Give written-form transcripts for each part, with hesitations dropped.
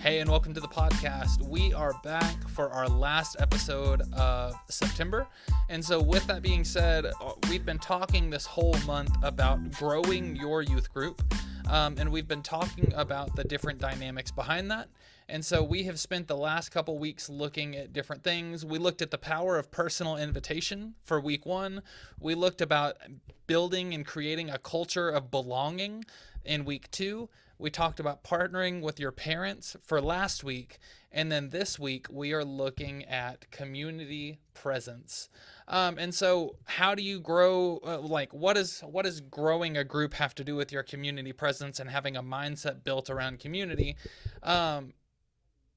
Hey, and welcome to the podcast. We are back for our last episode of September. And so, with that being said, we've been talking this whole month about growing your youth group. And we've been talking about the different dynamics behind that. And so, we have spent the last couple weeks looking at different things. We looked at the power of personal invitation for week one. We looked about building and creating a culture of belonging in week two. We talked about partnering with your parents for last week. And then this week, we are looking at community presence. And so, how do you grow? What does growing a group have to do with your community presence and having a mindset built around community? And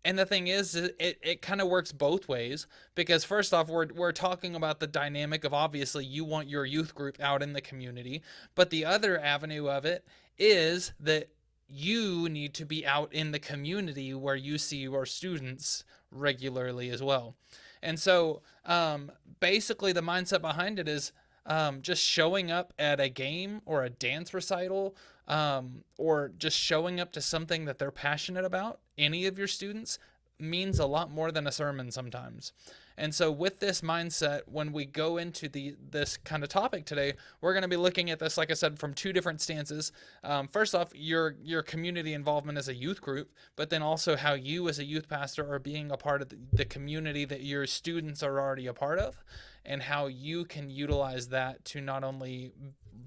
the thing is, it kind of works both ways because first off, we're talking about the dynamic of obviously you want your youth group out in the community, but the other avenue of it is that you need to be out in the community where you see your students regularly as well. And so basically, the mindset behind it is just showing up at a game or a dance recital, or just showing up to something that they're passionate about, any of your students, means a lot more than a sermon sometimes. And so with this mindset, when we go into this kind of topic today, we're going to be looking at this, like I said, from two different stances. First off, your community involvement as a youth group, but then also how you as a youth pastor are being a part of the community that your students are already a part of, and how you can utilize that to not only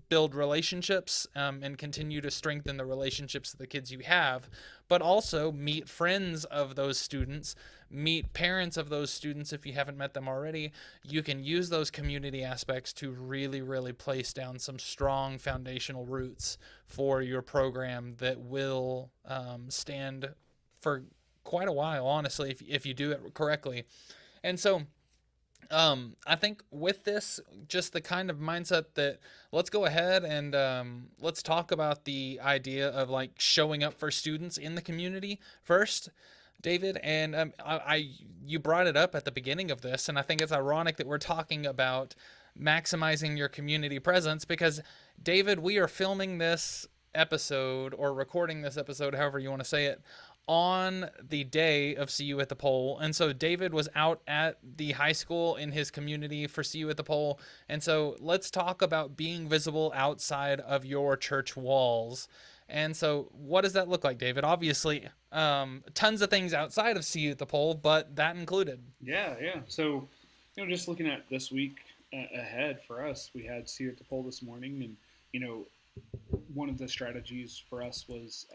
build relationships and continue to strengthen the relationships of the kids you have, but also meet friends of those students, meet parents of those students if you haven't met them already. You can use those community aspects to really, really place down some strong foundational roots for your program that will stand for quite a while, honestly, if you do it correctly. And so I think with this, just the kind of mindset that let's go ahead and let's talk about the idea of like showing up for students in the community first, David. And you brought it up at the beginning of this, and I think it's ironic that we're talking about maximizing your community presence because, David, we are filming this episode or recording this episode, however you want to say it, on the day of See You at the Pole. And so David was out at the high school in his community for See You at the Pole. And so let's talk about being visible outside of your church walls. And so what does that look like, David? Obviously, tons of things outside of See You at the Pole, but that included. Yeah. So, just looking at this week ahead for us, we had See You at the Pole this morning, and one of the strategies for us was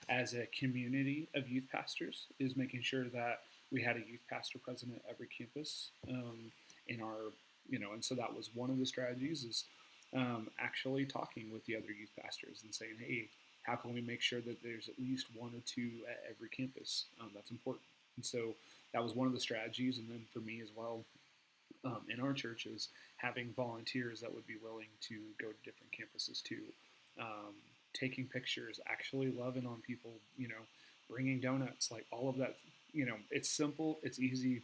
as a community of youth pastors is making sure that we had a youth pastor present at every campus in our, and so that was one of the strategies is actually talking with the other youth pastors and saying, hey, how can we make sure that there's at least one or two at every campus? That's important. And so that was one of the strategies. And then for me as well, in our churches, having volunteers that would be willing to go to different campuses too, taking pictures, actually loving on people, bringing donuts, like all of that. It's simple, it's easy.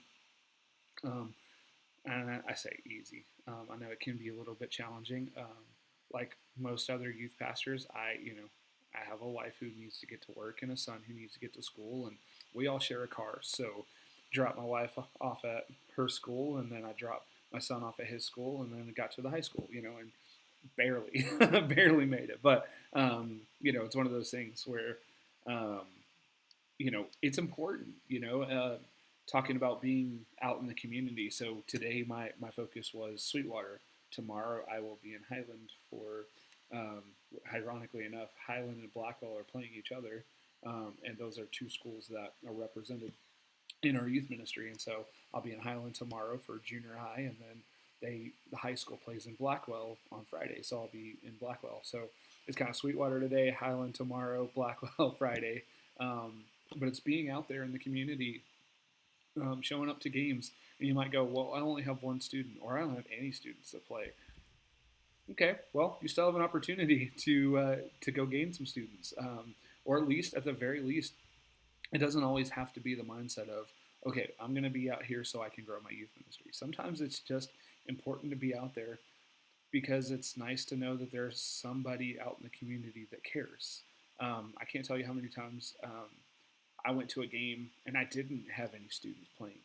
And I say easy. I know it can be a little bit challenging. Like most other youth pastors, I have a wife who needs to get to work and a son who needs to get to school, and we all share a car. So drop my wife off at her school, and then I drop my son off at his school, and then I got to the high school, and barely, barely made it. But, it's one of those things where, it's important, talking about being out in the community. So today my focus was Sweetwater. Tomorrow I will be in Highland for, ironically enough, Highland and Blackwell are playing each other. And those are two schools that are represented in our youth ministry. And so I'll be in Highland tomorrow for junior high, and then the high school plays in Blackwell on Friday, so I'll be in Blackwell. So it's kind of Sweetwater today, Highland tomorrow, Blackwell Friday. But it's being out there in the community, showing up to games. And you might go, well, I only have one student, or I don't have any students that play. Okay, well, you still have an opportunity to go gain some students, or at least, at the very least, it doesn't always have to be the mindset of, okay, I'm going to be out here so I can grow my youth ministry. Sometimes it's just important to be out there because it's nice to know that there's somebody out in the community that cares. I can't tell you how many times I went to a game and I didn't have any students playing,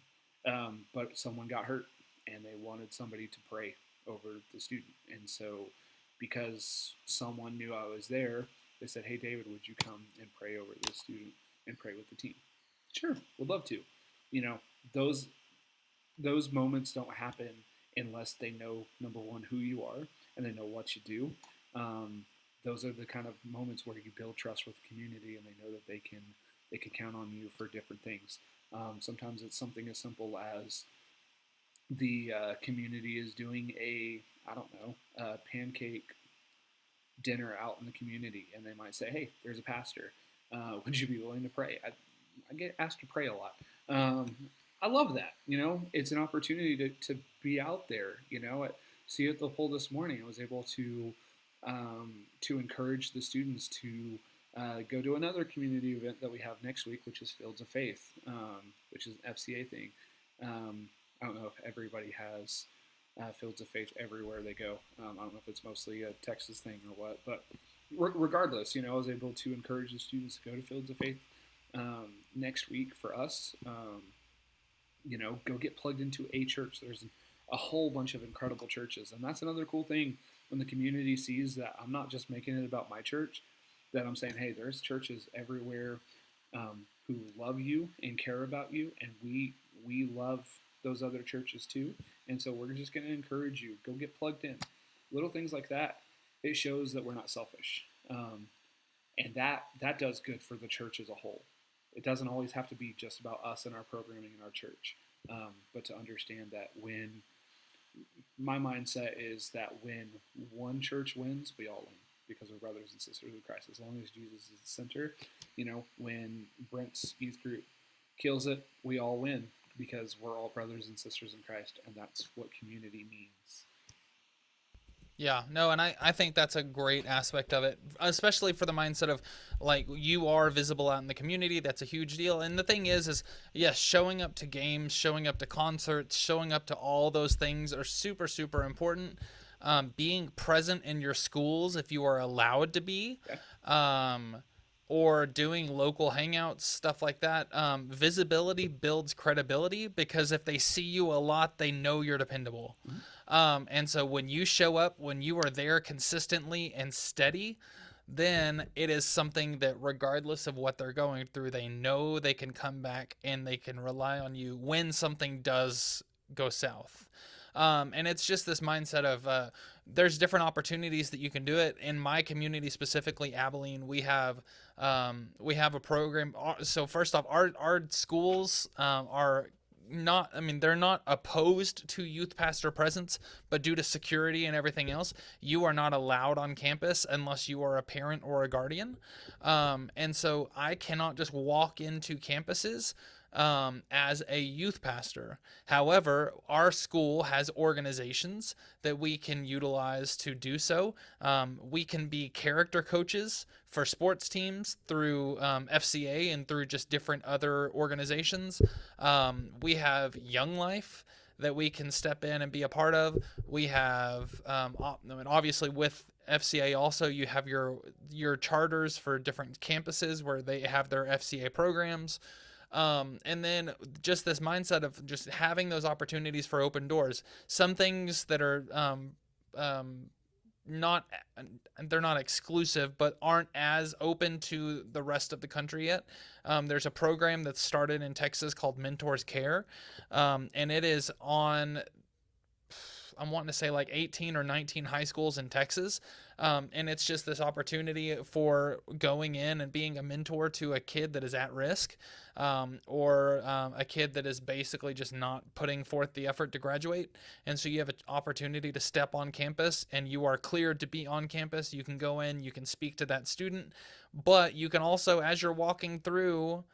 but someone got hurt and they wanted somebody to pray over the student. And so, because someone knew I was there, they said, "Hey, David, would you come and pray over the student and pray with the team?" Sure, would love to. You know, those those moments don't happen unless they know, number one, who you are and they know what you do. Um, those are the kind of moments where you build trust with the community and they know that they can count on you for different things. Sometimes it's something as simple as the community is doing a, I don't know, pancake dinner out in the community, and they might say, "Hey, there's a pastor. Would you be willing to pray?" I get asked to pray a lot. Um, I love that. You know, it's an opportunity to be out there. You know, at See at the Pole this morning, I was able to encourage the students to go to another community event that we have next week, which is Fields of Faith, which is an FCA thing. I don't know if everybody has Fields of Faith everywhere they go. I don't know if it's mostly a Texas thing or what, but regardless, you know, I was able to encourage the students to go to Fields of Faith next week for us. You know, go get plugged into a church. There's a whole bunch of incredible churches, and that's another cool thing when the community sees that I'm not just making it about my church, that I'm saying, hey, there's churches everywhere who love you and care about you, and we love those other churches too. And so we're just going to encourage you, go get plugged in. Little things like that, it shows that we're not selfish, and that does good for the church as a whole. It doesn't always have to be just about us and our programming in our church, but to understand that when my mindset is that when one church wins, we all win because we're brothers and sisters in Christ. As long as Jesus is the center, you know, when Brent's youth group kills it, we all win because we're all brothers and sisters in Christ, and that's what community means. Yeah, no, and I think that's a great aspect of it, especially for the mindset of like you are visible out in the community. That's a huge deal. And the thing is yes, showing up to games, showing up to concerts, showing up to all those things are super, super important. Being present in your schools if you are allowed to be. Um, or doing local hangouts, stuff like that. Visibility builds credibility because if they see you a lot, they know you're dependable. And so when you show up, when you are there consistently and steady, then it is something that regardless of what they're going through, they know they can come back and they can rely on you when something does go south. And it's just this mindset of there's different opportunities that you can do it. In my community, specifically Abilene, we have a program. So first off, our schools are not, I mean, they're not opposed to youth pastor presence, but due to security and everything else, you are not allowed on campus unless you are a parent or a guardian. And so I cannot just walk into campuses as a youth pastor. However, our school has organizations that we can utilize to do so. We can be character coaches for sports teams through FCA and through just different other organizations. We have Young Life that we can step in and be a part of. We have, obviously with FCA also you have your charters for different campuses where they have their FCA programs. And then just this mindset of just having those opportunities for open doors. Some things that are not, they're not exclusive, but aren't as open to the rest of the country yet. There's a program that's started in Texas called Mentors Care, and it is on, I'm wanting to say like 18 or 19 high schools in Texas. And it's just this opportunity for going in and being a mentor to a kid that is at risk, or a kid that is basically just not putting forth the effort to graduate. And so you have an opportunity to step on campus and you are cleared to be on campus. You can go in, you can speak to that student, but you can also, as you're walking through,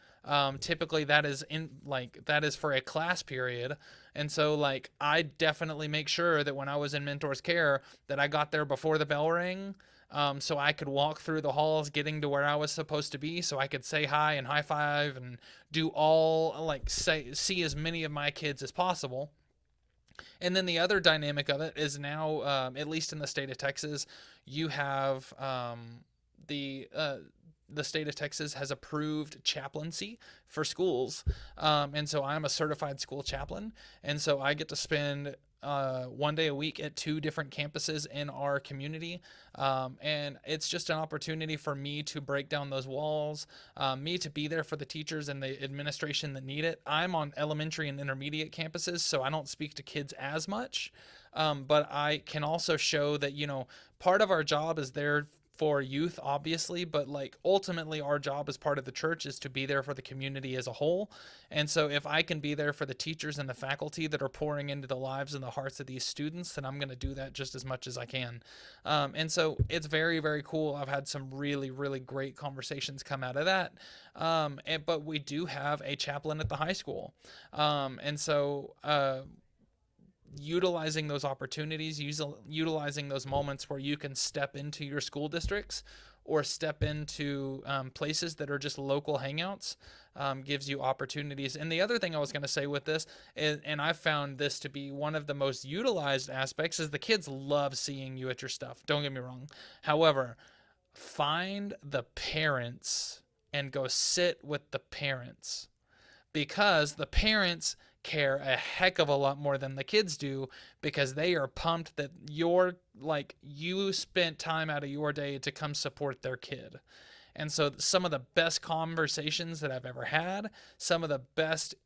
typically that is for a class period. And so like I definitely make sure that when I was in Mentors Care that I got there before the bell rang, so I could walk through the halls getting to where I was supposed to be, so I could say hi and high five and do all, like, see as many of my kids as possible. And then the other dynamic of it is now, at least in the state of Texas, you have the the state of Texas has approved chaplaincy for schools. And so I'm a certified school chaplain. And so I get to spend 1 day a week at 2 different campuses in our community. And it's just an opportunity for me to break down those walls, me to be there for the teachers and the administration that need it. I'm on elementary and intermediate campuses, so I don't speak to kids as much. But I can also show that, part of our job is there for youth, obviously, but like ultimately our job as part of the church is to be there for the community as a whole. And so if I can be there for the teachers and the faculty that are pouring into the lives and the hearts of these students, then I'm going to do that just as much as I can. And so it's very, very cool. I've had some really, really great conversations come out of that. But we do have a chaplain at the high school. And so utilizing those opportunities, utilizing those moments where you can step into your school districts or step into places that are just local hangouts, gives you opportunities. And the other thing I was going to say with this is, and I found this to be one of the most utilized aspects, is the kids love seeing you at your stuff. Don't get me wrong. However, find the parents and go sit with the parents, because the parents care a heck of a lot more than the kids do, because they are pumped that you spent time out of your day to come support their kid. And so some of the best conversations that I've ever had, some of the best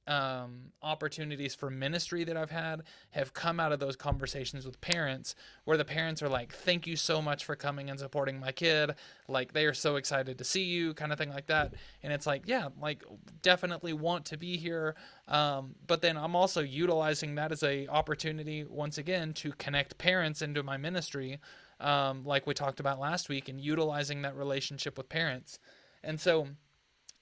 opportunities for ministry that I've had have come out of those conversations with parents, where the parents are like, thank you so much for coming and supporting my kid. Like, they are so excited to see you, kind of thing like that. And it's like, yeah, like, definitely want to be here. But then I'm also utilizing that as a opportunity, once again, to connect parents into my ministry, like we talked about last week, and utilizing that relationship with parents. And so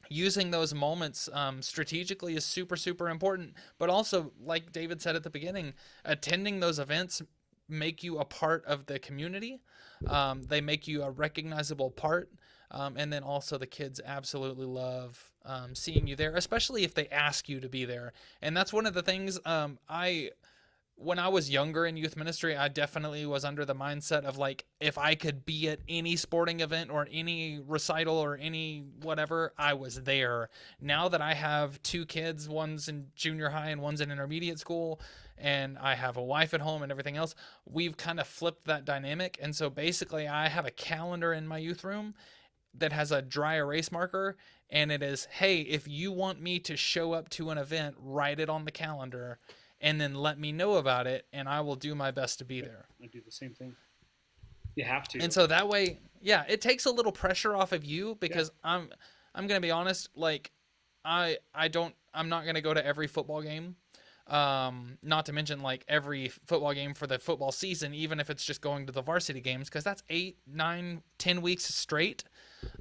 using those moments strategically is super, super important. But also, like David said at the beginning, attending those events make you a part of the community. They make you a recognizable part. And then also the kids absolutely love seeing you there, especially if they ask you to be there. And that's one of the things when I was younger in youth ministry, I definitely was under the mindset of like, if I could be at any sporting event or any recital or any whatever, I was there. Now that I have 2 kids, one's in junior high and one's in intermediate school, and I have a wife at home and everything else, we've kind of flipped that dynamic. And so basically I have a calendar in my youth room that has a dry erase marker, and it is, hey, if you want me to show up to an event, write it on the calendar and then let me know about it, and I will do my best to be there. I do the same thing. You have to. And so that way, yeah, it takes a little pressure off of you, because I'm going to be honest, like I'm not going to go to every football game. Not to mention like every football game for the football season, even if it's just going to the varsity games, because that's 8, 9, 10 weeks straight.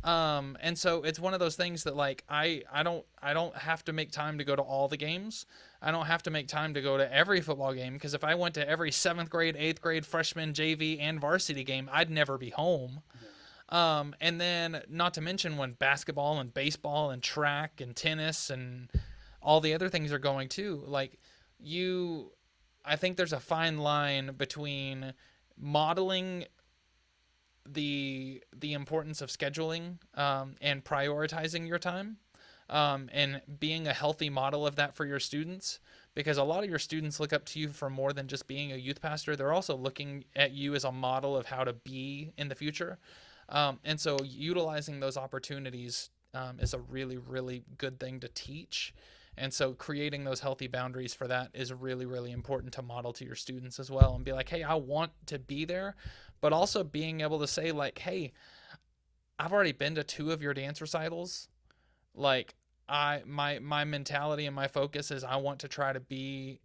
And so it's one of those things that like I don't have to make time to go to all the games. I don't have to make time to go to every football game, because if I went to every 7th grade, 8th grade, freshman, JV, and varsity game, I'd never be home. And then not to mention when basketball and baseball and track and tennis and all the other things are going too. Like I think there's a fine line between modeling the importance of scheduling and prioritizing your time, and being a healthy model of that for your students, because a lot of your students look up to you for more than just being a youth pastor. They're also looking at you as a model of how to be in the future. And so utilizing those opportunities is a really, really good thing to teach. And so creating those healthy boundaries for that is really, really important to model to your students as well, and be like, hey, I want to be there, but also being able to say like, hey, I've already been to 2 of your dance recitals. Like my mentality and my focus is I want to try to be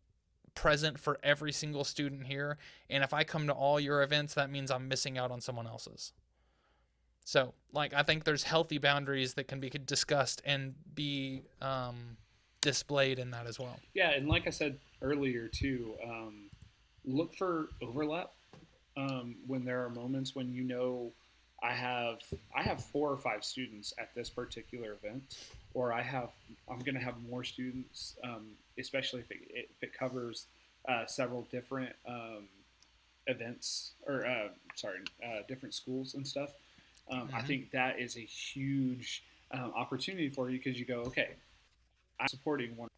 present for every single student here. And if I come to all your events, that means I'm missing out on someone else's. So like, I think there's healthy boundaries that can be discussed and be displayed in that as well. Yeah, and like I said earlier too, look for overlap when there are moments when I have 4 or 5 students at this particular event, or I'm going to have more students, especially if it covers several different events or different schools and stuff. I Hmm. think that is a huge opportunity for you because you go, okay, I'm supporting one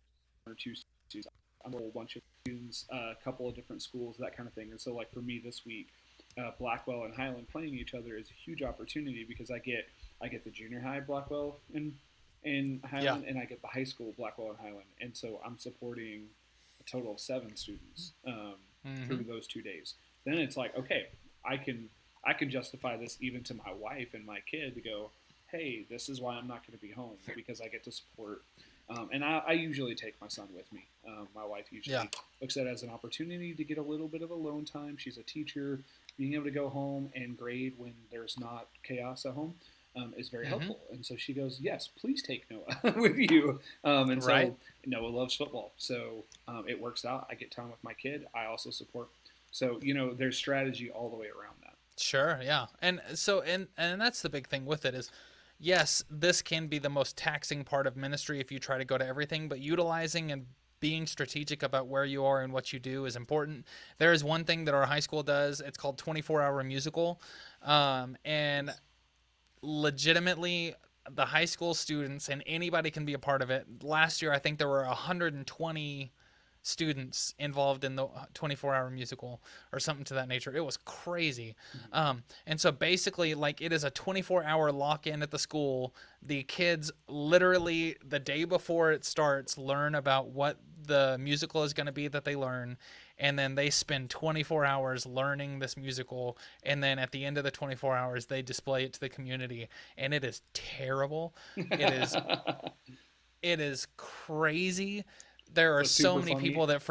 or two students. I'm a whole bunch of students, a couple of different schools, that kind of thing. And so, like for me this week, Blackwell and Highland playing each other is a huge opportunity because I get the junior high Blackwell in Yeah. Highland, and I get the high school Blackwell and Highland, and so I'm supporting a total of 7 students Hmm. through those 2 days. Then it's like, okay, I can I can justify this even to my wife and my kid to go, hey, this is why I'm not going to be home because I get to support. And I usually take my son with me. My wife Yeah. usually looks at it as an opportunity to get a little bit of alone time. She's a teacher. Being able to go home and grade when there's not chaos at home is very Hmm. helpful. And so she goes, yes, please take Noah with you. And Right. so Noah loves football. So it works out. I get time with my kid. I also support. So, there's strategy all the way around that. Sure, yeah. And so and that's the big thing with it is yes, this can be the most taxing part of ministry if you try to go to everything, but utilizing and being strategic about where you are and what you do is important. There is one thing that our high school does. It's called 24-hour musical. And legitimately the high school students and anybody can be a part of it. Last year I think there were 120 students involved in the 24-hour musical or something to that nature. It was crazy. Mm-hmm. And so basically, like, it is a 24-hour lock-in at the school. The kids literally the day before it starts learn about what the musical is going to be that they learn, and then they spend 24 hours learning this musical, and then at the end of the 24 hours they display it to the community, and it is terrible. it is it is crazy. There are But super so many funny. people that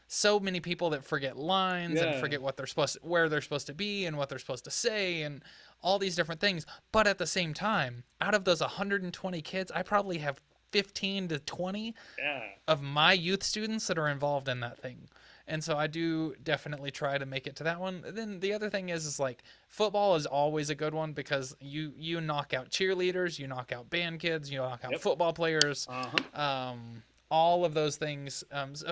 so many people that forget lines and Yeah. forget what they're supposed to, where they're supposed to be and what they're supposed to say and all these different things. But at the same time, out of those 120 kids, I probably have 15 to 20 Yeah. of my youth students that are involved in that thing. And so I do definitely try to make it to that one. Then the other thing is like football is always a good one because you knock out cheerleaders, you knock out band kids, you knock out Yep. football players, Uh huh. all of those things.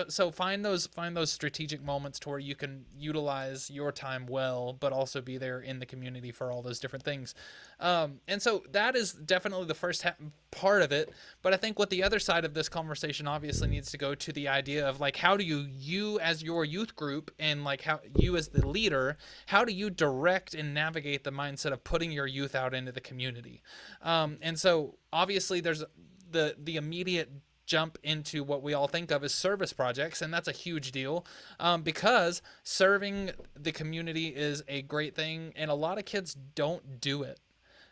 So find those strategic moments to where you can utilize your time well, but also be there in the community for all those different things. And so that is definitely the first part of it. But I think what the other side of this conversation obviously needs to go to the idea of like how do you as your youth group and like how you as the leader, how do you direct and navigate the mindset of putting your youth out into the community? And so obviously there's the immediate jump into what we all think of as service projects, and that's a huge deal because serving the community is a great thing, and a lot of kids don't do it.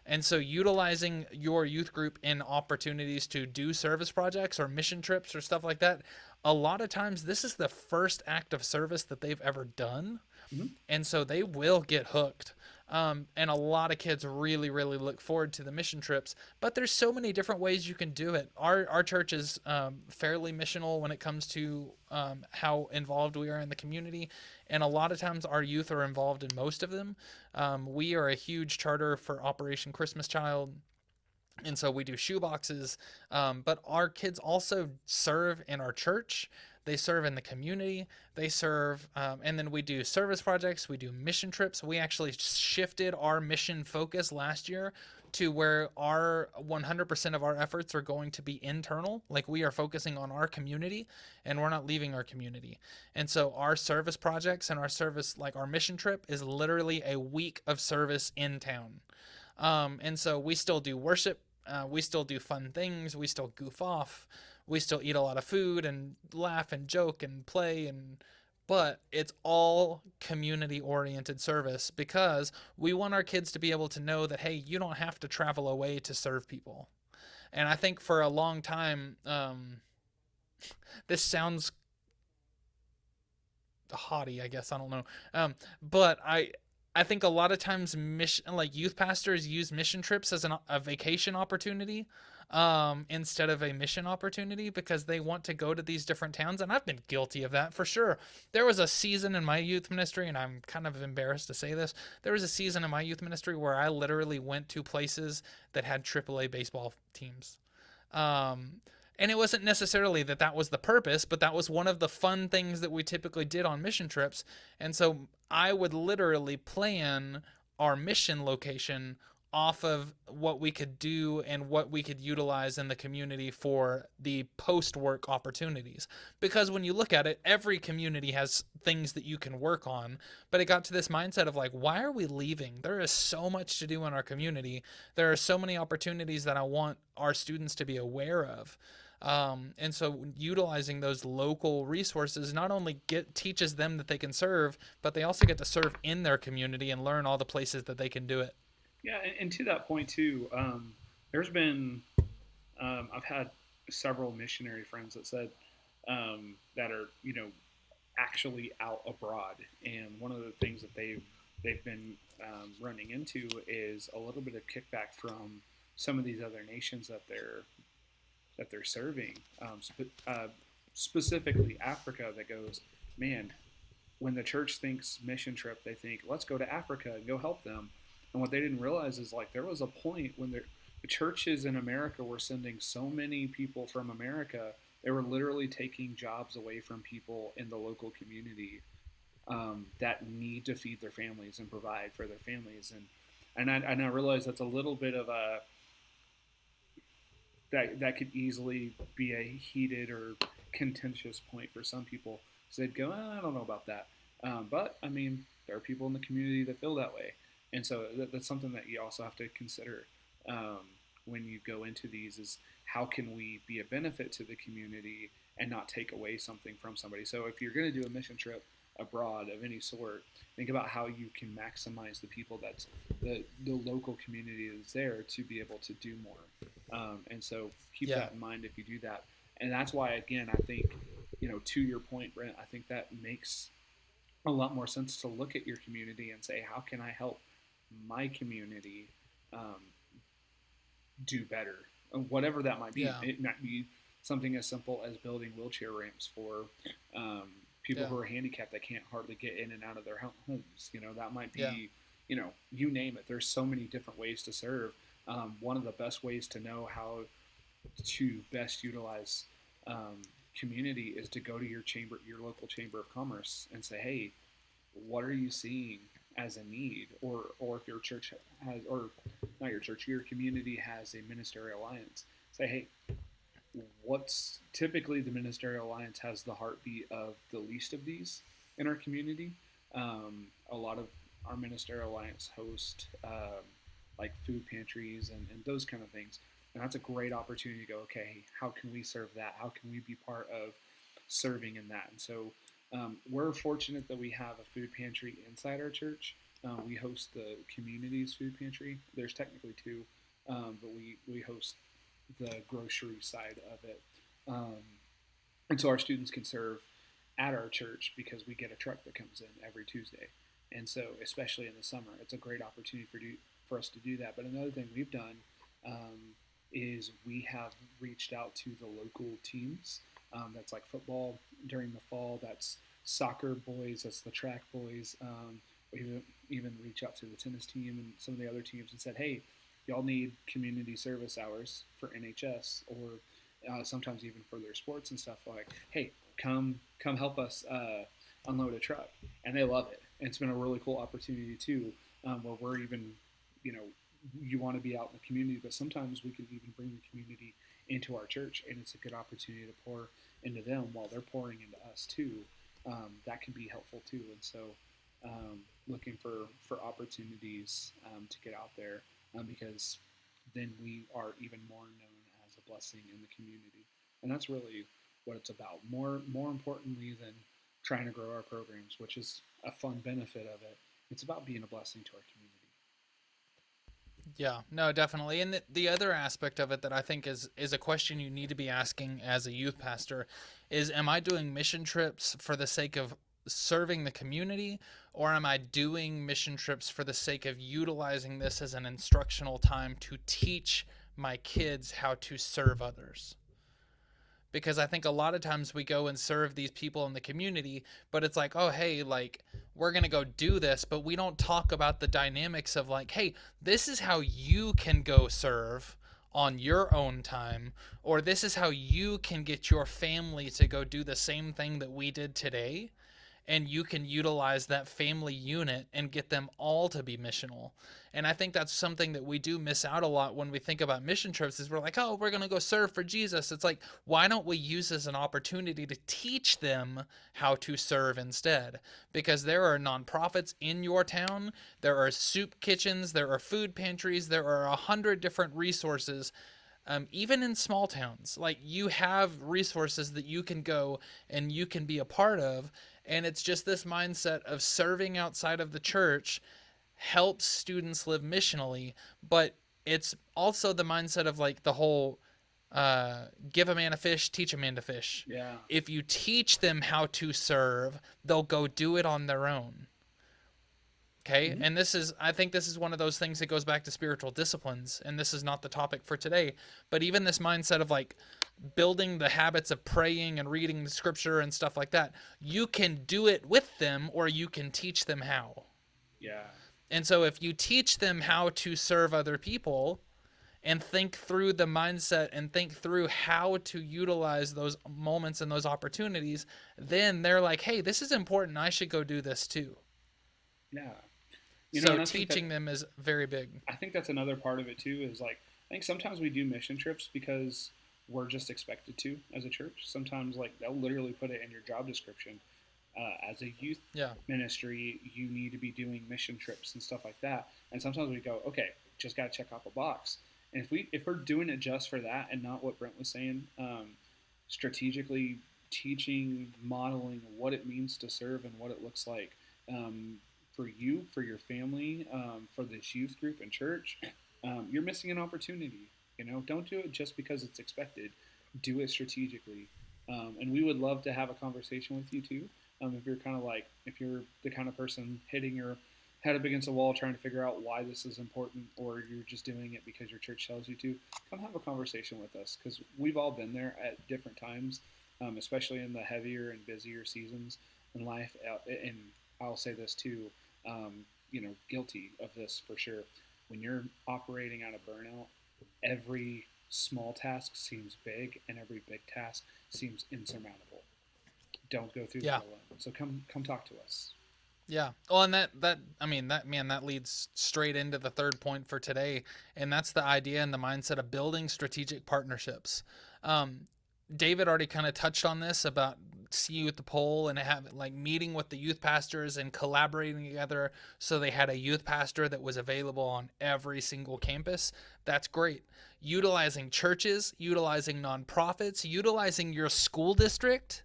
And so, utilizing your youth group in opportunities to do service projects or mission trips or stuff like that, a lot of times this is the first act of service that they've ever done, Mm-hmm. and so they will get hooked. And a lot of kids really, really look forward to the mission trips. But there's so many different ways you can do it. Our church is fairly missional when it comes to how involved we are in the community, and a lot of times our youth are involved in most of them. We are a huge charter for Operation Christmas Child, and so we do shoe boxes, but our kids also serve in our church, they serve in the community, they serve, and then we do service projects, we do mission trips. We actually shifted our mission focus last year to where our 100% of our efforts are going to be internal, like we are focusing on our community and we're not leaving our community. And so our service projects and our service, like our mission trip, is literally a week of service in town. And so we still do worship. We still do fun things. We still goof off. We still eat a lot of food and laugh and joke and play but it's all community oriented service because we want our kids to be able to know that hey, you don't have to travel away to serve people. And I think for a long time, this sounds haughty, I guess. I don't know. But I think a lot of times mission like youth pastors use mission trips as a vacation opportunity instead of a mission opportunity because they want to go to these different towns, and I've been guilty of that for sure. There was a season in my youth ministry, and I'm kind of embarrassed to say this. There was a season in my youth ministry where I literally went to places that had AAA baseball teams. Um, and it wasn't necessarily that that was the purpose, but that was one of the fun things that we typically did on mission trips. And so I would literally plan our mission location off of what we could do and what we could utilize in the community for the post work opportunities. Because when you look at it, every community has things that you can work on. But it got to this mindset of like, why are we leaving? There is so much to do in our community. There are so many opportunities that I want our students to be aware of. And so utilizing those local resources not only teaches them that they can serve, but they also get to serve in their community and learn all the places that they can do it. Yeah, and to that point too, there's been I've had several missionary friends that said that are actually out abroad, and one of the things that they've been running into is a little bit of kickback from some of these other nations that they're serving, specifically Africa. That goes, man, when the church thinks mission trip, they think let's go to Africa and go help them. And what they didn't realize is like there was a point when the churches in America were sending so many people from America, they were literally taking jobs away from people in the local community that need to feed their families and provide for their families. And I realize that's a little bit of a that could easily be a heated or contentious point for some people. So they'd go, I don't know about that. But I mean, there are people in the community that feel that way. And so that's something that you also have to consider when you go into these is how can we be a benefit to the community and not take away something from somebody. So if you're going to do a mission trip abroad of any sort, think about how you can maximize the people that's the local community that's there to be able to do more. And so keep that in mind if you do that. And that's why, again, I think, to your point, Brent, I think that makes a lot more sense to look at your community and say, how can I help my community do better, whatever that might be. It might be something as simple as building wheelchair ramps for people who are handicapped that can't hardly get in and out of their homes. That might be, you name it. There's so many different ways to serve. One of the best ways to know how to best utilize community is to go to your local chamber of commerce and say, hey, what are you seeing as a need, or if your church has, or not your church, your community has a ministerial alliance, say, hey, what's typically the ministerial alliance has the heartbeat of the least of these in our community. A lot of our ministerial alliance host like food pantries and those kind of things, and that's a great opportunity to go, okay, how can we serve that? How can we be part of serving in that? And so we're fortunate that we have a food pantry inside our church. We host the community's food pantry. There's technically two, but we host the grocery side of it. And so our students can serve at our church because we get a truck that comes in every Tuesday. And so, especially in the summer, it's a great opportunity for us to do that. But another thing we've done is we have reached out to the local teams. That's like football during the fall. That's soccer boys. That's the track boys. We even reach out to the tennis team and some of the other teams and said, hey, y'all need community service hours for NHS, or sometimes even for their sports and stuff. Like, hey, come help us unload a truck. And they love it. And it's been a really cool opportunity too, where we're even, you want to be out in the community, but sometimes we can even bring the community into our church, and it's a good opportunity to pour into them while they're pouring into us too. That can be helpful too. And so looking for opportunities to get out there, because then we are even more known as a blessing in the community. And that's really what it's about. More importantly than trying to grow our programs, which is a fun benefit of it, it's about being a blessing to our community. Yeah, no, definitely. And the other aspect of it that I think is a question you need to be asking as a youth pastor is, am I doing mission trips for the sake of serving the community, or am I doing mission trips for the sake of utilizing this as an instructional time to teach my kids how to serve others? Because I think a lot of times we go and serve these people in the community, but it's like, oh, hey, like, we're going to go do this, but we don't talk about the dynamics of like, hey, this is how you can go serve on your own time, or this is how you can get your family to go do the same thing that we did today. and you can utilize that family unit and get them all to be missional. And I think that's something that we do miss out a lot when we think about mission trips is we're like, oh, we're going to go serve for Jesus. It's like, why don't we use this as an opportunity to teach them how to serve instead? Because there are nonprofits in your town. There are soup kitchens. There are food pantries. There are 100 different resources. Even in small towns, like you have resources that you can go and you can be a part of. And it's just this mindset of serving outside of the church helps students live missionally, but it's also the mindset of like the whole give a man a fish, teach a man to fish. Yeah. If you teach them how to serve, they'll go do it on their own. Okay. Mm-hmm. And I think this is one of those things that goes back to spiritual disciplines. And this is not the topic for today, but even this mindset of like building the habits of praying and reading the scripture and stuff like that, you can do it with them or you can teach them how. Yeah. And so if you teach them how to serve other people and think through the mindset and think through how to utilize those moments and those opportunities, then they're like, hey, this is important. I should go do this too. Yeah. So teaching them is very big. I think that's another part of it too, is like, I think sometimes we do mission trips because we're just expected to as a church. Sometimes like they'll literally put it in your job description. As a youth ministry, you need to be doing mission trips and stuff like that. And sometimes we go, okay, just got to check off a box. And if we're doing it just for that and not what Brent was saying, strategically teaching, modeling what it means to serve and what it looks like for you, for your family, for this youth group and church, you're missing an opportunity. Don't do it just because it's expected. Do it strategically. And we would love to have a conversation with you too. If you're the kind of person hitting your head up against a wall trying to figure out why this is important, or you're just doing it because your church tells you to, come have a conversation with us, because we've all been there at different times, especially in the heavier and busier seasons in life. And I'll say this too, guilty of this for sure. When you're operating out of burnout, every small task seems big and every big task seems insurmountable. Don't go through that alone. So come talk to us. Yeah. Well, and that leads straight into the third point for today, and that's the idea and the mindset of building strategic partnerships. David already kind of touched on this about see you at the pole and meeting with the youth pastors and collaborating together. So they had a youth pastor that was available on every single campus. That's great. Utilizing churches, utilizing nonprofits, utilizing your school district.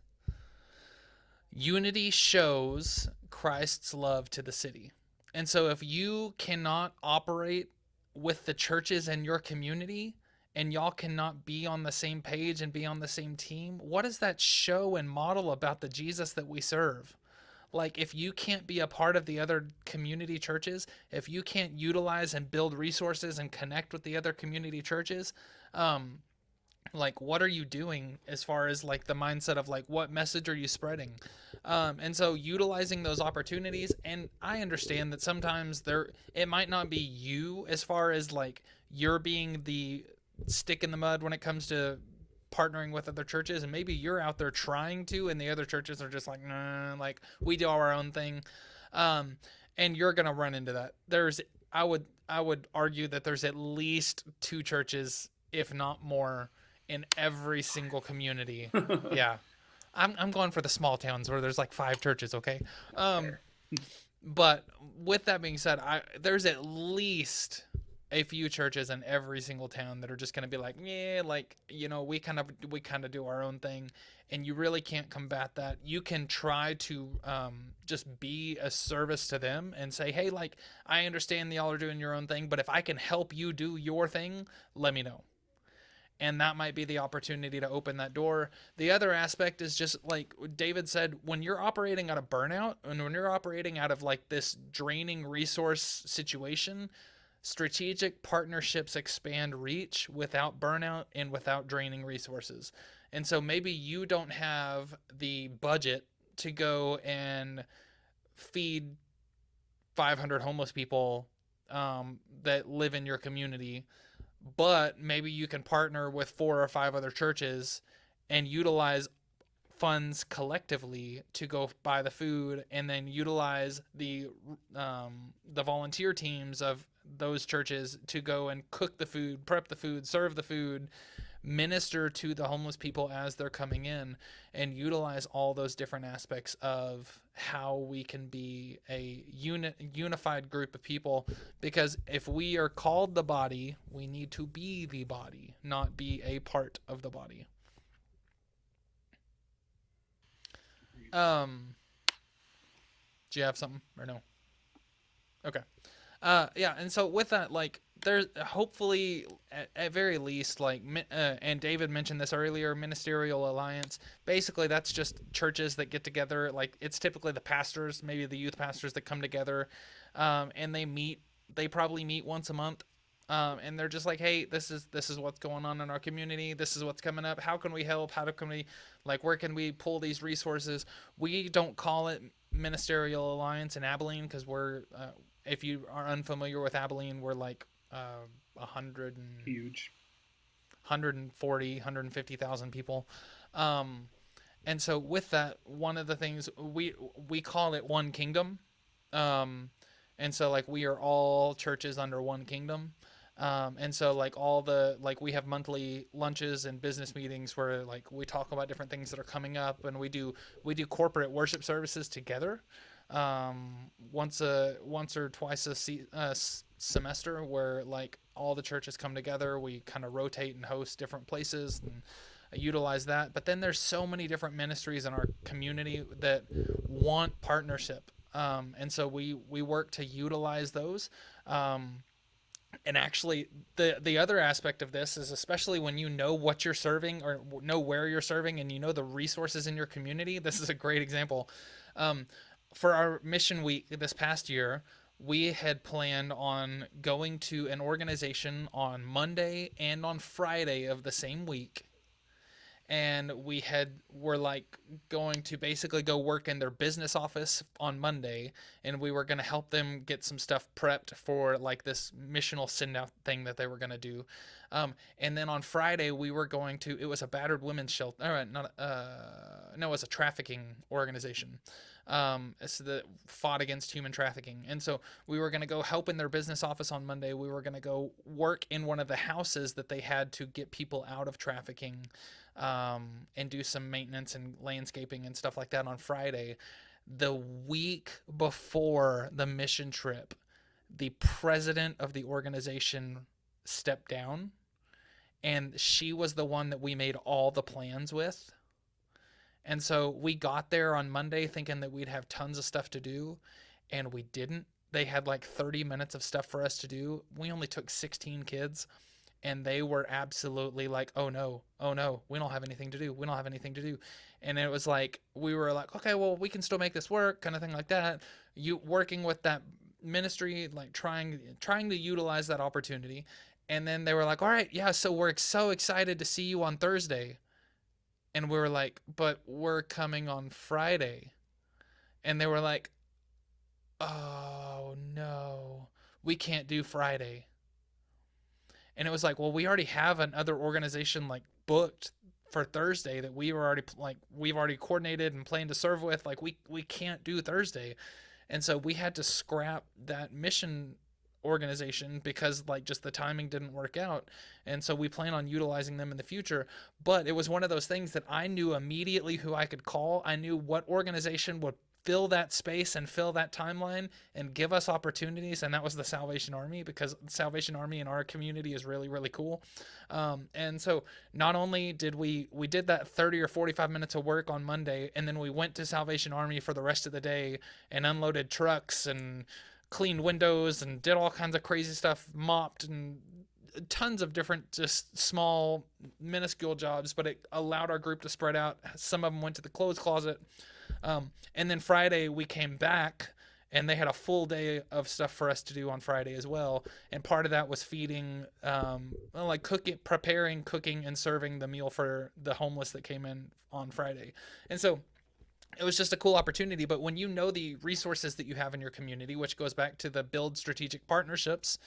Unity shows Christ's love to the city. And so if you cannot operate with the churches in your community and y'all cannot be on the same page and be on the same team, what does that show and model about the Jesus that we serve? Like, if you can't be a part of the other community churches, if you can't utilize and build resources and connect with the other community churches, what are you doing as far as like the mindset of like, what message are you spreading? And so utilizing those opportunities, and I understand that sometimes it might not be you as far as like you're being the stick in the mud when it comes to partnering with other churches, and maybe you're out there trying to, and the other churches are just like, nah, like we do our own thing. And you're going to run into that. I would argue that there's at least 2 churches, if not more, in every single community. Yeah. I'm going for the small towns where there's like 5 churches. Okay. But with that being said, there's at least a few churches in every single town that are just going to be like, yeah, like, we kind of do our own thing, and you really can't combat that. You can try to just be a service to them and say, hey, like, I understand y'all are doing your own thing, but if I can help you do your thing, let me know. And that might be the opportunity to open that door. The other aspect is just like David said, when you're operating out of burnout and when you're operating out of like this draining resource situation, strategic partnerships expand reach without burnout and without draining resources. And so maybe you don't have the budget to go and feed 500 homeless people that live in your community, but maybe you can partner with 4 or 5 other churches and utilize funds collectively to go buy the food, and then utilize the volunteer teams of those churches to go and cook the food, prep the food, serve the food, minister to the homeless people as they're coming in, and utilize all those different aspects of how we can be a unified group of people. Because if we are called the body, we need to be the body, not be a part of the body. um do you have something or no? Okay. Yeah, and so with that, like, there's hopefully at very least, like, and David mentioned this earlier, ministerial alliance. Basically, that's just churches that get together. Like, it's typically the pastors, maybe the youth pastors, that come together, and they meet. They probably meet once a month, and they're just like, hey, this is what's going on in our community. This is what's coming up. How can we help? How can we, like, where can we pull these resources? We don't call it ministerial alliance in Abilene because we're if you are unfamiliar with Abilene, we're like 100 and Huge. 140, 150,000 people. Um, and so with that, one of the things we call it one kingdom. Um, and so, like, we are all churches under one kingdom. And so, like, all the, like, we have monthly lunches and business meetings where, like, we talk about different things that are coming up, and we do corporate worship services together, once or twice semester, where, like, all the churches come together. We kind of rotate and host different places and utilize that. But then there's so many different ministries in our community that want partnership, and so we work to utilize those. And actually, the other aspect of this is, especially when you know what you're serving or know where you're serving, and you know the resources in your community. This is a great example. Um, for our mission week this past year, we had planned on going to an organization on Monday and on Friday of the same week, and were like going to basically go work in their business office on Monday, and we were going to help them get some stuff prepped for, like, this missional send out thing that they were going to do. And then on Friday we were going to, it was a battered women's shelter, not no, it was a trafficking organization, it's that fought against human trafficking. And so we were going to go help in their business office on Monday. We were going to go work in one of the houses that they had to get people out of trafficking, and do some maintenance and landscaping and stuff like that on Friday. The week before the mission trip, the president of the organization stepped down, and she was the one that we made all the plans with. And so we got there on Monday thinking that we'd have tons of stuff to do, and we didn't. They had like 30 minutes of stuff for us to do. We only took 16 kids, and they were absolutely like, oh no, oh no, we don't have anything to do. We don't have anything to do. And it was like, we were like, okay, well, we can still make this work, kind of thing like that. You working with that ministry, like trying to utilize that opportunity. And then they were like, all right, yeah, so we're so excited to see you on Thursday. And we were like, but we're coming on Friday. And they were like, oh no, we can't do Friday. And it was like, well, we already have another organization, like, booked for Thursday that we were already, like, we've already coordinated and planned to serve with. Like, we can't do Thursday. And so we had to scrap that mission organization because, like, just the timing didn't work out. And so we plan on utilizing them in the future. But it was one of those things that I knew immediately who I could call. I knew what organization would fill that space and fill that timeline and give us opportunities, and that was the Salvation Army, because the Salvation Army in our community is really, really cool. And so not only did we did that 30 or 45 minutes of work on Monday, and then we went to Salvation Army for the rest of the day and unloaded trucks and cleaned windows and did all kinds of crazy stuff, mopped, and tons of different just small minuscule jobs, but it allowed our group to spread out. Some of them went to the clothes closet. And then Friday we came back, and they had a full day of stuff for us to do on Friday as well. And part of that was feeding, like preparing, cooking, and serving the meal for the homeless that came in on Friday. And so it was just a cool opportunity. But when you know the resources that you have in your community, which goes back to the build strategic partnerships,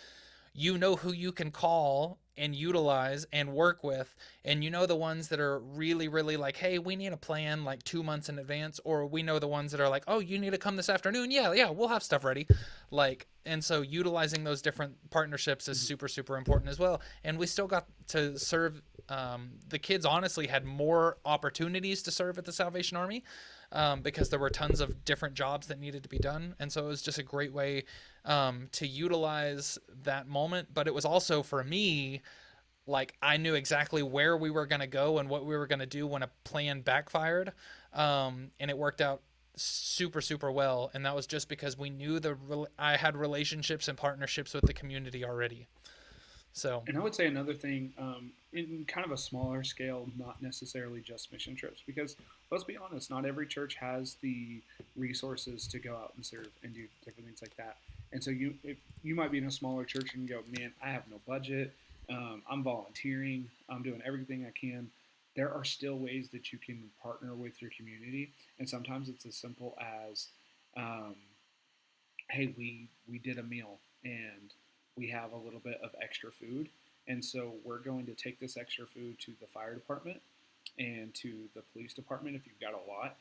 you know who you can call and utilize and work with, and you know the ones that are really really like, hey, we need a plan like 2 months in advance, or we know the ones that are like, oh, you need to come this afternoon, yeah, we'll have stuff ready. Like, and so utilizing those different partnerships is Mhm. super super important as well. And we still got to serve, the kids honestly had more opportunities to serve at the Salvation Army, because there were tons of different jobs that needed to be done. And so it was just a great way, to utilize that moment. But it was also for me, like, I knew exactly where we were going to go and what we were going to do when a plan backfired. And it worked out super, super well. And that was just because we knew I had relationships and partnerships with the community already. So, And I would say another thing, in kind of a smaller scale, not necessarily just mission trips, because let's be honest, not every church has the resources to go out and serve and do different things like that. And so if you might be in a smaller church and go, man, I have no budget. I'm volunteering. I'm doing everything I can. There are still ways that you can partner with your community, and sometimes it's as simple as, um, hey, we did a meal and we have a little bit of extra food, and so we're going to take this extra food to the fire department and to the police department if you've got a lot.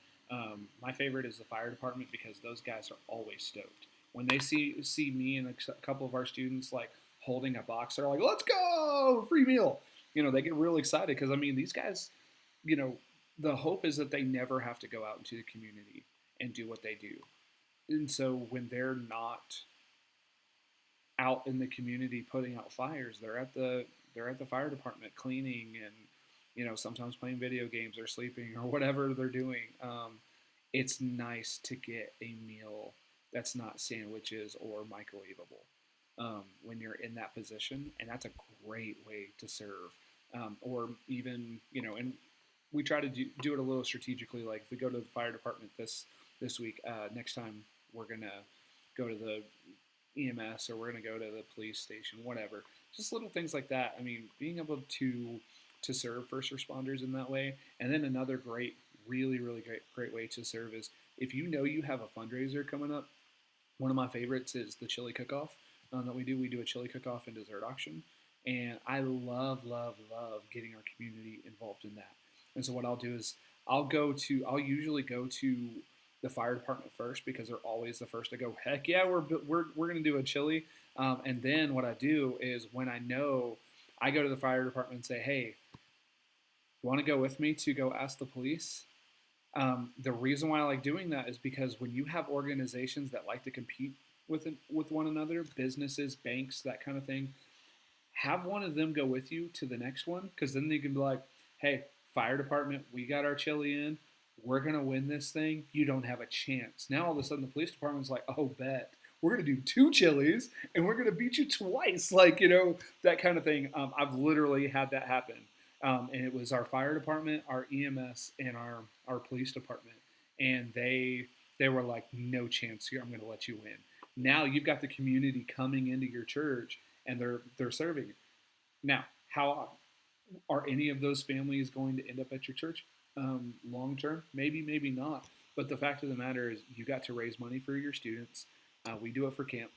My favorite is the fire department because those guys are always stoked when they see me and a couple of our students like holding a box. They're like, "Let's go, free meal!" They get real excited because I mean these guys, you know, the hope is that they never have to go out into the community and do what they do. And so when they're not out in the community putting out fires, they're at the fire department cleaning and sometimes playing video games or sleeping or whatever they're doing. It's nice to get a meal that's not sandwiches or microwavable, when you're in that position, and that's a great way to serve. Or even and we try to do it a little strategically. Like if we go to the fire department this week, next time we're gonna go to the EMS or we're gonna go to the police station, whatever. Just little things like that. I mean, being able to serve first responders in that way, and then another great, really really great way to serve is if you know you have a fundraiser coming up. One of my favorites is the chili cook-off that we do. We do a chili cook-off and dessert auction, and I love, love, love getting our community involved in that. And so what I'll do is I'll usually go to the fire department first because they're always the first to go. Heck yeah, we're gonna do a chili. And then what I do is when I know, I go to the fire department and say, hey, you want to go with me to go ask the police? The reason why I like doing that is because when you have organizations that like to compete with one another, businesses, banks, that kind of thing, have one of them go with you to the next one, because then they can be like, hey, fire department, we got our chili in. We're going to win this thing. You don't have a chance. Now all of a sudden the police department's like, oh, bet. We're going to do 2 chilies and we're going to beat you twice. Like, that kind of thing. I've literally had that happen. And it was our fire department, our EMS, and our police department. And they were like, no chance here. I'm going to let you win. Now you've got the community coming into your church and they're serving. Now, how are any of those families going to end up at your church long term? Maybe, maybe not. But the fact of the matter is, you got to raise money for your students. We do it for camp,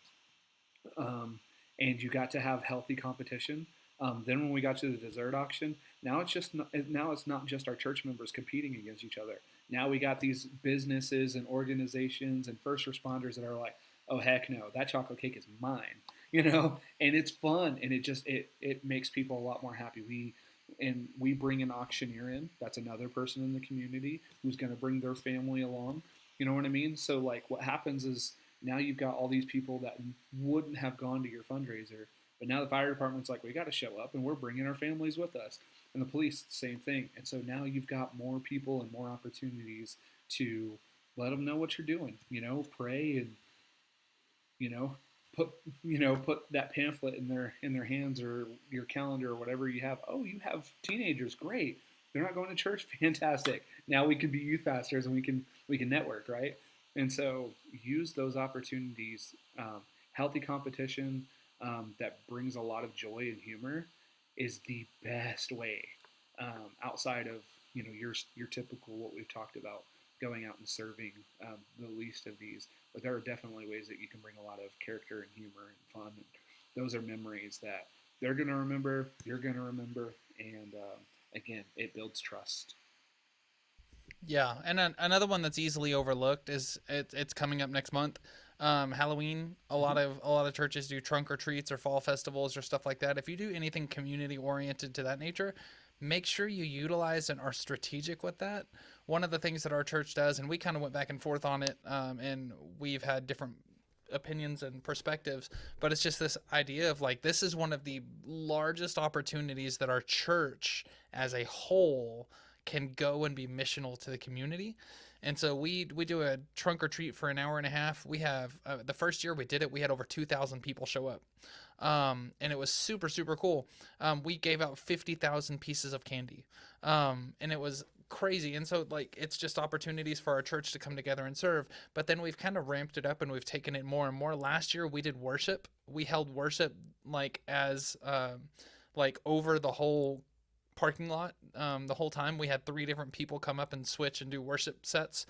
and you got to have healthy competition. Then when we got to the dessert auction, now it's not just our church members competing against each other. Now we got these businesses and organizations and first responders that are like, oh heck no, that chocolate cake is mine, and it's fun, and it makes people a lot more happy. We bring an auctioneer in. That's another person in the community who's going to bring their family along. You know what I mean? So like what happens is now you've got all these people that wouldn't have gone to your fundraiser, but now the fire department's like, we got to show up and we're bringing our families with us. And the police, same thing. And so now you've got more people and more opportunities to let them know what you're doing, pray and, put that pamphlet in their hands or your calendar or whatever you have. Oh, you have teenagers. Great. They're not going to church. Fantastic. Now we can be youth pastors and we can network, right? And so use those opportunities. Healthy competition that brings a lot of joy and humor is the best way, outside of your typical what we've talked about, going out and serving the least of these. But there are definitely ways that you can bring a lot of character and humor and fun those are memories that they're going to remember, you're going to remember, and again, it builds trust. Yeah, and another one that's easily overlooked is it's coming up next month. Halloween. A lot of churches do trunk or treats or fall festivals or stuff like that. If you do anything community oriented to that nature, make sure you utilize and are strategic with that. One of the things that our church does, and we kind of went back and forth on it, and we've had different opinions and perspectives, but it's just this idea of like this is one of the largest opportunities that our church as a whole can go and be missional to the community. And so we do a trunk or treat for an hour and a half. We have the first year we did it, we had over 2,000 people show up, and it was super super cool. We gave out 50,000 pieces of candy, and it was crazy. And so like it's just opportunities for our church to come together and serve. But then we've kind of ramped it up and we've taken it more and more. Last year we did worship. We held worship like as like over the whole parking lot. The whole time we had 3 different people come up and switch and do worship sets.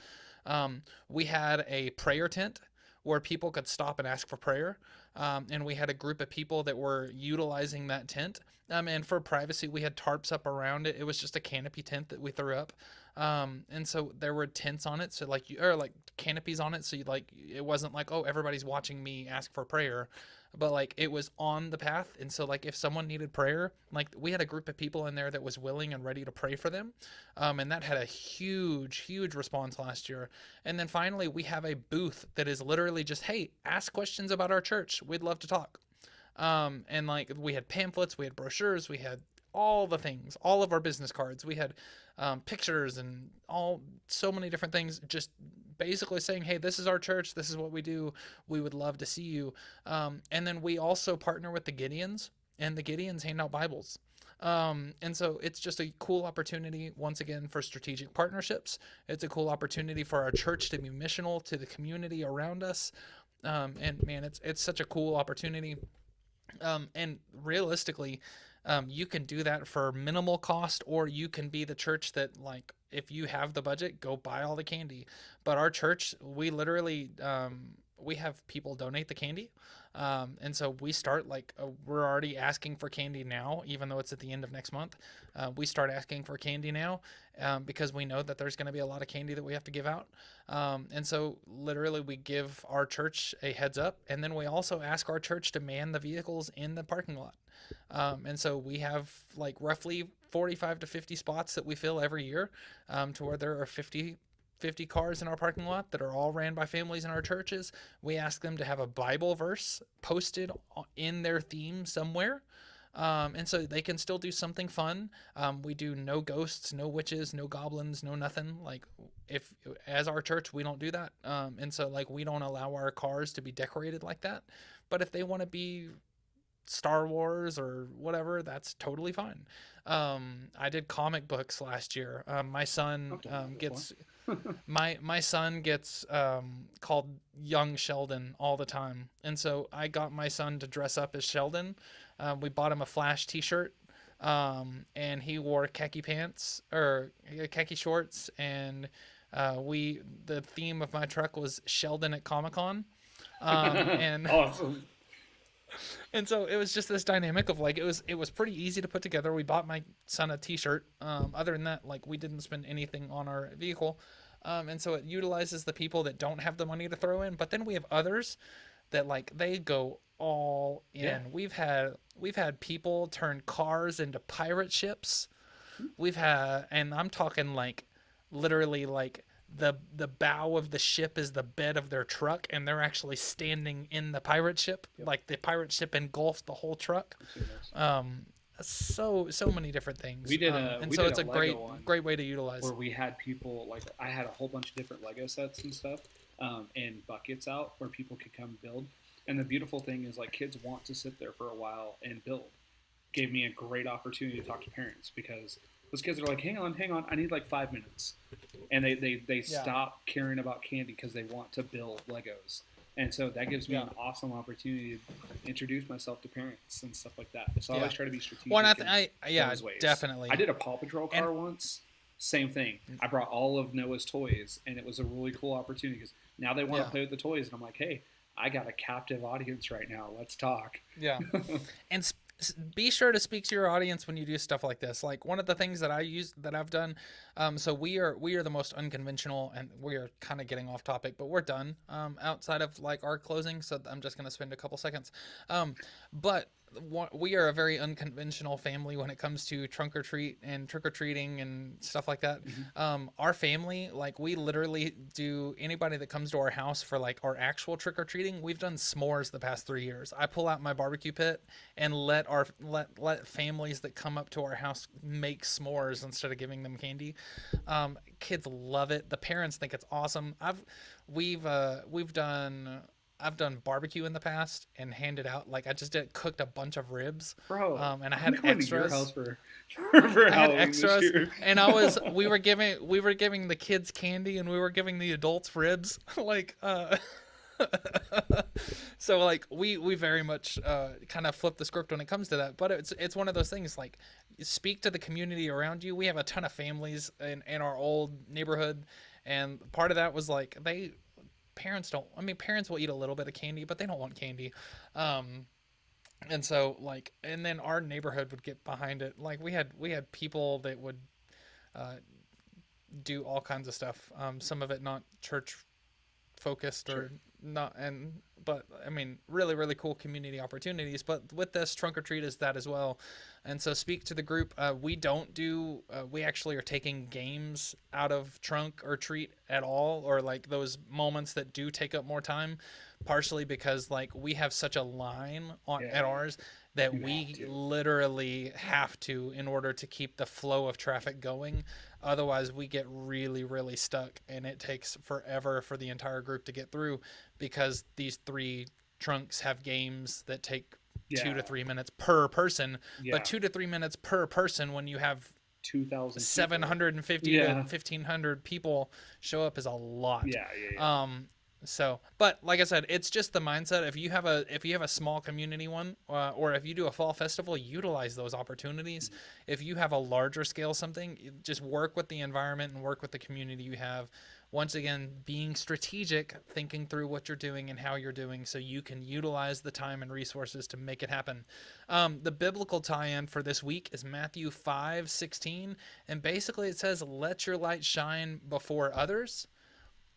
We had a prayer tent where people could stop and ask for prayer. And we had a group of people that were utilizing that tent. And for privacy, we had tarps up around it. It was just a canopy tent that we threw up. And so there were tents on it. So like or like canopies on it. So you like, it wasn't like, oh, everybody's watching me ask for prayer, but like it was on the path. And so like if someone needed prayer, like we had a group of people in there that was willing and ready to pray for them. And that had a huge response last year. And then finally we have a booth that is literally just, hey, ask questions about our church. We'd love to talk. And like we had pamphlets, we had brochures, we had all the things, all of our business cards, we had pictures and so many different things, just basically saying, hey, this is our church, this is what we do, we would love to see you. And then we also partner with the Gideons, and the Gideons hand out Bibles. And so it's just a cool opportunity, once again, for strategic partnerships. It's a cool opportunity for our church to be missional to the community around us. And man, it's such a cool opportunity. And realistically, you can do that for minimal cost, or you can be the church that, like, if you have the budget, go buy all the candy. But our church, we literally, we have people donate the candy. And so we start like, we're already asking for candy now, even though it's at the end of next month. We start asking for candy now, because we know that there's going to be a lot of candy that we have to give out. And so literally we give our church a heads up, and then we also ask our church to man the vehicles in the parking lot. And so we have like roughly 45 to 50 spots that we fill every year, to where there are 50 cars in our parking lot that are all ran by families in our churches. We ask them to have a Bible verse posted in their theme somewhere. And so they can still do something fun. We do no ghosts, no witches, no goblins, no nothing. Like, if as our church, we don't do that. And so like we don't allow our cars to be decorated like that. But if they want to be Star Wars or whatever, that's totally fine. I did comic books last year. My son gets my son gets called Young Sheldon all the time, and so I got my son to dress up as Sheldon. We bought him a Flash T-shirt, and he wore khaki pants or khaki shorts, and the theme of my truck was Sheldon at Comic-Con, and Awesome. and so it was just this dynamic of like it was pretty easy to put together. We bought my son a T-shirt. Other than that, like we didn't spend anything on our vehicle, and so it utilizes the people that don't have the money to throw in. But then we have others that like they go all in. Yeah. We've had people turn cars into pirate ships. We've had, and I'm talking like literally like the bow of the ship is the bed of their truck, and they're actually standing in the pirate ship. Yep. Like the pirate ship engulfed the whole truck. So many different things. We did it's a great way to utilize. Where we had people, like I had a whole bunch of different Lego sets and stuff, and buckets out where people could come build. And the beautiful thing is, like, kids want to sit there for a while and build. Gave me a great opportunity to talk to parents, because those kids are like, hang on, I need like 5 minutes. And they stop caring about candy because they want to build Legos. And so that gives me an awesome opportunity to introduce myself to parents and stuff like that. So I always try to be strategic. Well, those ways. Definitely. I did a Paw Patrol car once. Same thing. I brought all of Noah's toys, and it was a really cool opportunity because now they want to play with the toys. And I'm like, hey, I got a captive audience right now. Let's talk. Yeah. And be sure to speak to your audience when you do stuff like this. Like one of the things that I've done. So we are the most unconventional, and we are kind of getting off topic, but we're done. Outside of like our closing, so I'm just gonna spend a couple seconds. But we are a very unconventional family when it comes to trunk or treat and trick or treating and stuff like that. Our family, like we literally do, anybody that comes to our house for like our actual trick or treating, we've done s'mores the past 3 years. I pull out my barbecue pit and let families that come up to our house make s'mores instead of giving them candy. Kids love it. The parents think it's awesome. We've done. I've done barbecue in the past and handed out, like I just cooked a bunch of ribs, Bro, and I I'm had going to your extras. house for I had Halloween this extras, year. and we were giving the kids candy, and we were giving the adults ribs, like so like we very much kind of flip the script when it comes to that. But it's one of those things, like speak to the community around you. We have a ton of families in our old neighborhood, and part of that was like parents will eat a little bit of candy, but they don't want candy. And so like, and then our neighborhood would get behind it. Like we had people that would uh, do all kinds of stuff. Some of it not church focused Sure. or not, but I mean really really cool community opportunities. But with this trunk or treat is that as well. And so speak to the group. We don't do we actually are taking games out of trunk or treat at all, or like those moments that do take up more time, partially because like we have such a line at Yeah, ours that you have we to. literally have to, in order to keep the flow of traffic going. Otherwise we get really really stuck, and it takes forever for the entire group to get through, because these three trunks have games that take Yeah, 2 to 3 minutes per person. yeah. But 2 to 3 minutes per person when you have 2,000 people. 750 to Yeah, 1,500 people show up is a lot. yeah, yeah, yeah. So, but like I said, it's just the mindset. If you have a small community one, or if you do a fall festival, utilize those opportunities. If you have a larger scale something, just work with the environment and work with the community you have. Once again, being strategic, thinking through what you're doing and how you're doing, so you can utilize the time and resources to make it happen. The biblical tie-in for this week is Matthew 5:16, and basically it says, "Let your light shine before others."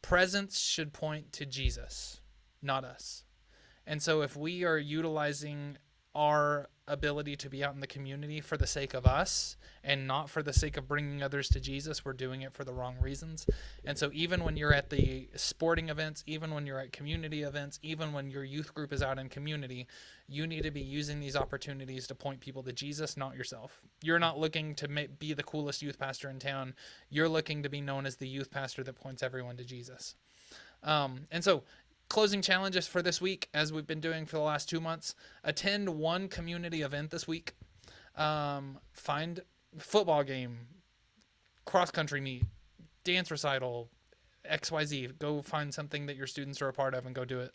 Presence should point to Jesus, not us. And so if we are utilizing our ability to be out in the community for the sake of us and not for the sake of bringing others to Jesus, we're doing it for the wrong reasons. And so even when you're at the sporting events, even when you're at community events, even when your youth group is out in community, you need to be using these opportunities to point people to Jesus, not yourself. You're not looking to be the coolest youth pastor in town. You're looking to be known as the youth pastor that points everyone to Jesus. And so closing challenges for this week, as we've been doing for the last 2 months: attend one community event this week. Find football game, cross country meet, dance recital, XYZ. Go find something that your students are a part of and go do it.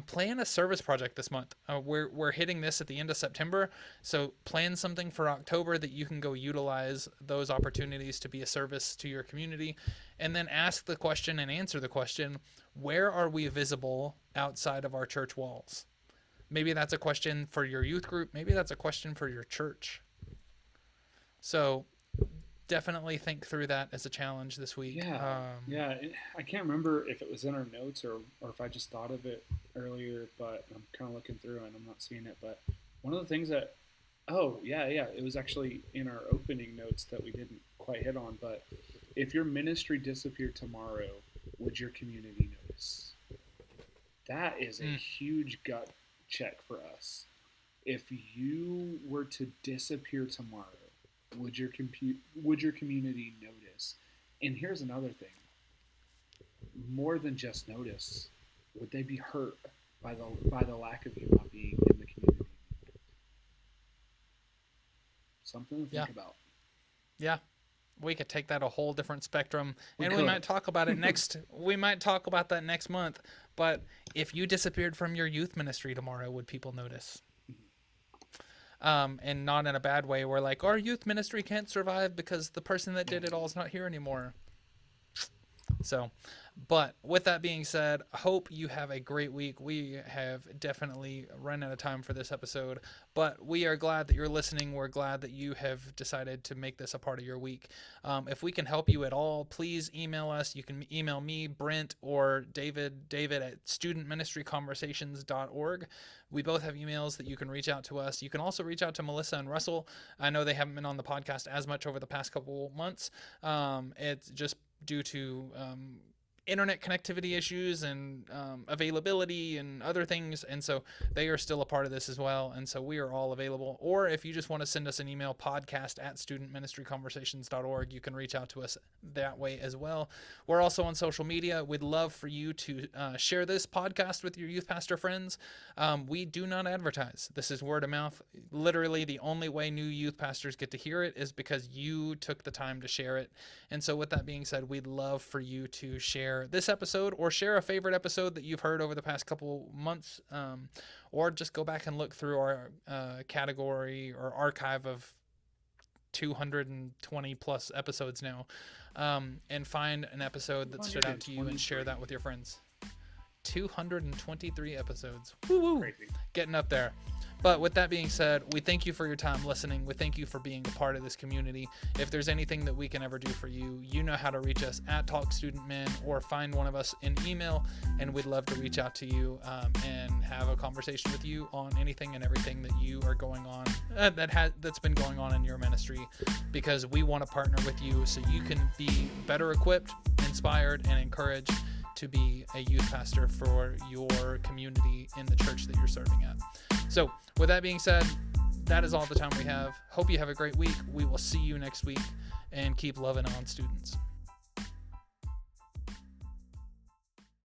Plan a service project this month. We're hitting this at the end of September, so plan something for October that you can go utilize those opportunities to be a service to your community, and then ask the question and answer the question: where are we visible outside of our church walls? Maybe that's a question for your youth group. Maybe that's a question for your church. So definitely think through that as a challenge this week. Yeah, yeah. I can't remember if it was in our notes or if I just thought of it earlier, but I'm kind of looking through and I'm not seeing it. But one of the things that, oh, yeah, yeah, it was actually in our opening notes that we didn't quite hit on. But if your ministry disappeared tomorrow, would your community notice? That is a huge gut check for us. If you were to disappear tomorrow, would your community notice? And here's another thing: more than just notice, would they be hurt by the lack of you not being in the community? Something to think about. Yeah. We could take that a whole different spectrum, We and could. we might talk about it next. We might talk about that next month. But if you disappeared from your youth ministry tomorrow, would people notice? And not in a bad way, where like our youth ministry can't survive because the person that did it all is not here anymore. So, but with that being said, hope you have a great week. We have definitely run out of time for this episode, but we are glad that you're listening. We're glad that you have decided to make this a part of your week. If we can help you at all, please email us. You can email me, Brent, or David at studentministryconversations.org. We both have emails that you can reach out to us. You can also reach out to Melissa and Russell. I know they haven't been on the podcast as much over the past couple months. It's just due to internet connectivity issues and availability and other things, and so they are still a part of this as well, and so we are all available. Or if you just want to send us an email, podcast@studentministryconversations.org, you can reach out to us that way as well. We're also on social media. We'd love for you to share this podcast with your youth pastor friends. We do not advertise. This is word of mouth. Literally the only way new youth pastors get to hear it is because you took the time to share it. And so with that being said, we'd love for you to share this episode or share a favorite episode that you've heard over the past couple months, or just go back and look through our category or archive of 220 plus episodes now, and find an episode that stood out to you and share that with your friends. 223 episodes. Woo-woo. Crazy. Getting up there. But with that being said, we thank you for your time listening. We thank you for being a part of this community. If there's anything that we can ever do for you, you know how to reach us at Talk Student Men, or find one of us in email, and we'd love to reach out to you and have a conversation with you on anything and everything that you are going on, that's been going on in your ministry, because we want to partner with you so you can be better equipped, inspired, and encouraged to be a youth pastor for your community in the church that you're serving at. So with that being said, that is all the time we have. Hope you have a great week. We will see you next week, and keep loving on, students.